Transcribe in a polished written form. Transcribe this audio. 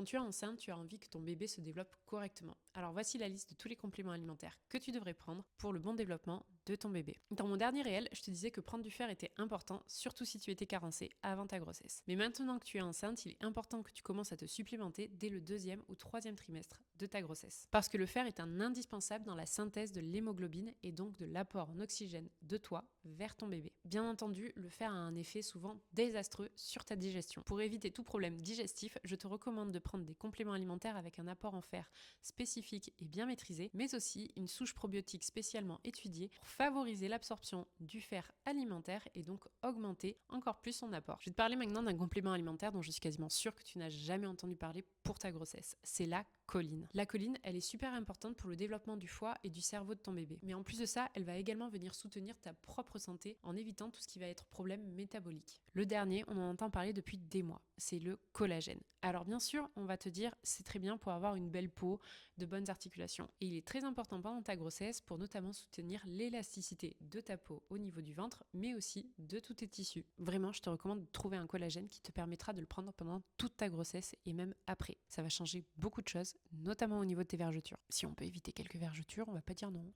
tu es enceinte, tu as envie que ton bébé se développe correctement. Alors voici la liste de tous les compléments alimentaires que tu devrais prendre pour le bon développement de ton bébé. Dans mon dernier réel, je te disais que prendre du fer était important, surtout si tu étais carencée avant ta grossesse. Mais maintenant que tu es enceinte, il est important que tu commences à te supplémenter dès le 2e ou 3e trimestre de ta grossesse. Parce que le fer est un indispensable dans la synthèse de l'hémoglobine et donc de l'apport en oxygène de toi vers ton bébé. Bien entendu, le fer a un effet souvent désastreux sur ta digestion. Pour éviter tout problème digestif, je te recommande de prendre des compléments alimentaires avec un apport en fer spécifique et bien maîtrisé, mais aussi une souche probiotique spécialement étudiée pour favoriser l'absorption du fer alimentaire et donc augmenter encore plus son apport. Je vais te parler maintenant d'un complément alimentaire dont je suis quasiment sûre que tu n'as jamais entendu parler pour ta grossesse. C'est la choline. La choline, elle est super importante pour le développement du foie et du cerveau de ton bébé. Mais en plus de ça, elle va également venir soutenir ta propre santé en évitant tout ce qui va être problème métabolique. Le dernier, on en entend parler depuis des mois, c'est le collagène. Alors bien sûr, on va te dire, c'est très bien pour avoir une belle peau, de bonnes articulations. Et il est très important pendant ta grossesse pour notamment soutenir l'élasticité de ta peau au niveau du ventre, mais aussi de tous tes tissus. Vraiment, je te recommande de trouver un collagène qui te permettra de le prendre pendant toute ta grossesse et même après. Ça va changer beaucoup de choses, notamment au niveau de tes vergetures. Si on peut éviter quelques vergetures, on va pas dire non.